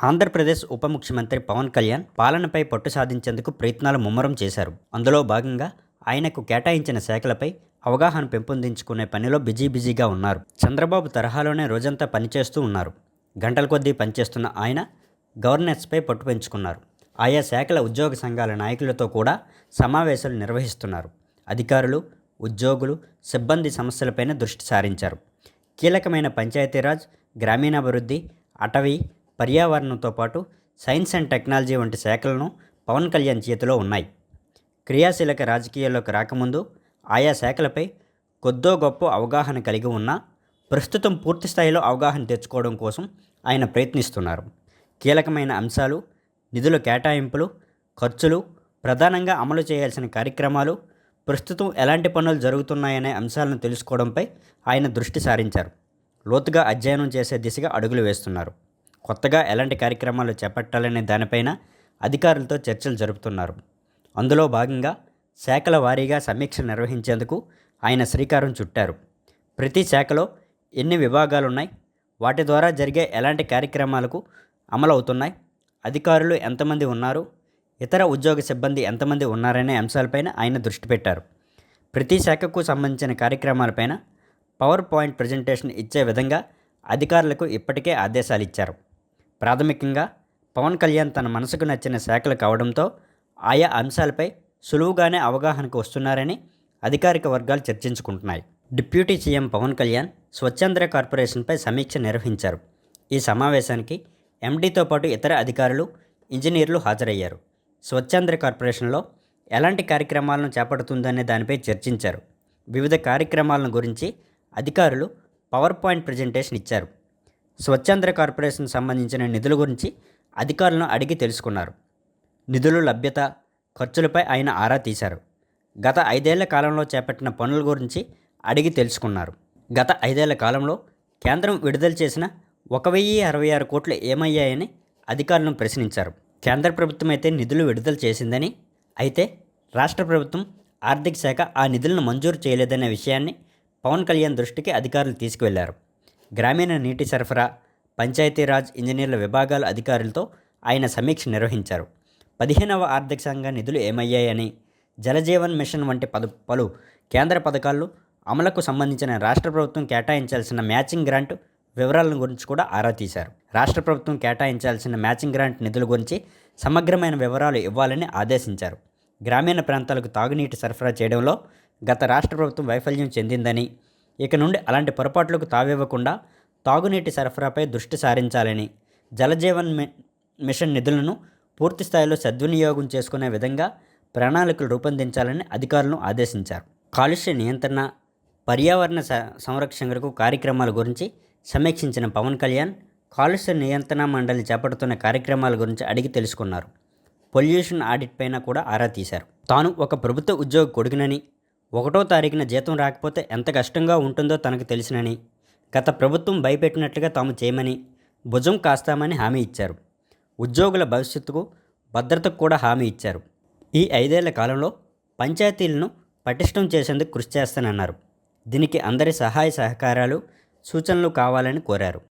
ఆంధ్రప్రదేశ్ ఉప ముఖ్యమంత్రి పవన్ కళ్యాణ్ పాలనపై పట్టు సాధించేందుకు ప్రయత్నాలు ముమ్మరం చేశారు. అందులో భాగంగా ఆయనకు కేటాయించిన శాఖలపై అవగాహన పెంపొందించుకునే పనిలో బిజీగా ఉన్నారు. చంద్రబాబు తరహాలోనే రోజంతా పనిచేస్తూ ఉన్నారు. గంటల కొద్దీ పనిచేస్తున్న ఆయన గవర్నెన్స్పై పట్టు పెంచుకున్నారు. ఆయా శాఖల ఉద్యోగ సంఘాల నాయకులతో కూడా సమావేశాలు నిర్వహిస్తున్నారు. అధికారులు, ఉద్యోగులు, సిబ్బంది సమస్యలపైన దృష్టి సారించారు. కీలకమైన పంచాయతీరాజ్, గ్రామీణాభివృద్ధి, అటవీ, పర్యావరణంతో పాటు సైన్స్ అండ్ టెక్నాలజీ వంటి శాఖలను పవన్ కళ్యాణ్ చేతిలో ఉన్నాయి. క్రియాశీలక రాజకీయాల్లోకి రాకముందు ఆయా శాఖలపై కొద్దో గొప్ప అవగాహన కలిగి ఉన్నా ప్రస్తుతం పూర్తి స్థాయిలో అవగాహన తెచ్చుకోవడం కోసం ఆయన ప్రయత్నిస్తున్నారు. కీలకమైన అంశాలు, నిధుల కేటాయింపులు, ఖర్చులు, ప్రధానంగా అమలు చేయాల్సిన కార్యక్రమాలు, ప్రస్తుతం ఎలాంటి పనులు జరుగుతున్నాయనే అంశాలను తెలుసుకోవడంపై ఆయన దృష్టి సారించారు. లోతుగా అధ్యయనం చేసే దిశగా అడుగులు వేస్తున్నారు. కొత్తగా ఎలాంటి కార్యక్రమాలు చేపట్టాలనే దానిపైన అధికారులతో చర్చలు జరుపుతున్నారు. అందులో భాగంగా శాఖల వారీగా సమీక్ష నిర్వహించేందుకు ఆయన శ్రీకారం చుట్టారు. ప్రతి శాఖలో ఎన్ని విభాగాలున్నాయి, వాటి ద్వారా జరిగే ఎలాంటి కార్యక్రమాలకు అమలవుతున్నాయి, అధికారులు ఎంతమంది ఉన్నారు, ఇతర ఉద్యోగ సిబ్బంది ఎంతమంది ఉన్నారనే అంశాలపైన ఆయన దృష్టి పెట్టారు. ప్రతి శాఖకు సంబంధించిన కార్యక్రమాలపైన పవర్ పాయింట్ ప్రజెంటేషన్ ఇచ్చే విధంగా అధికారులకు ఇప్పటికే ఆదేశాలు ఇచ్చారు. ప్రాథమికంగా పవన్ కళ్యాణ్ తన మనసుకు నచ్చిన శాఖలు కావడంతో ఆయా అంశాలపై సులువుగానే అవగాహనకు వస్తున్నారని అధికారిక వర్గాలు చర్చించుకుంటున్నాయి. డిప్యూటీ సీఎం పవన్ కళ్యాణ్ స్వచ్ఛంద్ర కార్పొరేషన్పై సమీక్ష నిర్వహించారు. ఈ సమావేశానికి ఎండీతో పాటు ఇతర అధికారులు, ఇంజనీర్లు హాజరయ్యారు. స్వచ్ఛంద్ర కార్పొరేషన్లో ఎలాంటి కార్యక్రమాలను చేపడుతుందనే దానిపై చర్చించారు. వివిధ కార్యక్రమాలను గురించి అధికారులు పవర్ పాయింట్ ప్రజెంటేషన్ ఇచ్చారు. స్వచ్ఛంద్ర కార్పొరేషన్ సంబంధించిన నిధుల గురించి అధికారులను అడిగి తెలుసుకున్నారు. నిధుల లభ్యత, ఖర్చులపై ఆయన ఆరా తీశారు. గత 5 ఏళ్ల కాలంలో చేపట్టిన పనుల గురించి అడిగి తెలుసుకున్నారు. గత 5 ఏళ్ల కాలంలో కేంద్రం విడుదల చేసిన 1066 కోట్లు ఏమయ్యాయని అధికారులను ప్రశ్నించారు. కేంద్ర ప్రభుత్వం అయితే నిధులు విడుదల చేసిందని, అయితే రాష్ట్ర ప్రభుత్వం ఆర్థిక శాఖ ఆ నిధులను మంజూరు చేయలేదనే విషయాన్ని పవన్ కళ్యాణ్ దృష్టికి అధికారులు తీసుకువెళ్లారు. గ్రామీణ నీటి సరఫరా, పంచాయతీరాజ్, ఇంజనీర్ల విభాగాల అధికారులతో ఆయన సమీక్ష నిర్వహించారు. 15వ ఆర్థిక సంఘ నిధులు ఏమయ్యాయని, జలజీవన్ మిషన్ వంటి పలు కేంద్ర పథకాలు అమలుకు సంబంధించిన రాష్ట్ర ప్రభుత్వం కేటాయించాల్సిన మ్యాచింగ్ గ్రాంట్ వివరాలను గురించి కూడా ఆరా తీశారు. రాష్ట్ర ప్రభుత్వం కేటాయించాల్సిన మ్యాచింగ్ గ్రాంట్ నిధుల గురించి సమగ్రమైన వివరాలు ఇవ్వాలని ఆదేశించారు. గ్రామీణ ప్రాంతాలకు తాగునీటి సరఫరా చేయడంలో గత రాష్ట్ర ప్రభుత్వం వైఫల్యం చెందిందని, ఇక నుండి అలాంటి పొరపాట్లకు తావివ్వకుండా తాగునీటి సరఫరాపై దృష్టి సారించాలని, జలజీవన్ మిషన్ నిధులను పూర్తి స్థాయిలో సద్వినియోగం చేసుకునే విధంగా ప్రణాళికలు రూపొందించాలని అధికారులను ఆదేశించారు. కాలుష్య నియంత్రణ, పర్యావరణ సంరక్షణకు కార్యక్రమాల గురించి సమీక్షించిన పవన్ కళ్యాణ్ కాలుష్య నియంత్రణ మండలి చేపడుతున్న కార్యక్రమాల గురించి అడిగి తెలుసుకున్నారు. పొల్యూషన్ ఆడిట్ పైన కూడా ఆరా తీశారు. తాను ఒక ప్రభుత్వ ఉద్యోగి కొడుకునని, 1వ తారీఖున జీతం రాకపోతే ఎంత కష్టంగా ఉంటుందో తనకు తెలిసినని, గత ప్రభుత్వం భయపెట్టినట్లుగా తాము చేయమని, భుజం కాస్తామని హామీ ఇచ్చారు. ఉద్యోగుల భవిష్యత్తుకు, భద్రతకు కూడా హామీ ఇచ్చారు. ఈ 5 ఏళ్ల కాలంలో పంచాయతీలను పటిష్టం చేసేందుకు కృషి చేస్తానన్నారు. దీనికి అందరి సహాయ సహకారాలు, సూచనలు కావాలని కోరారు.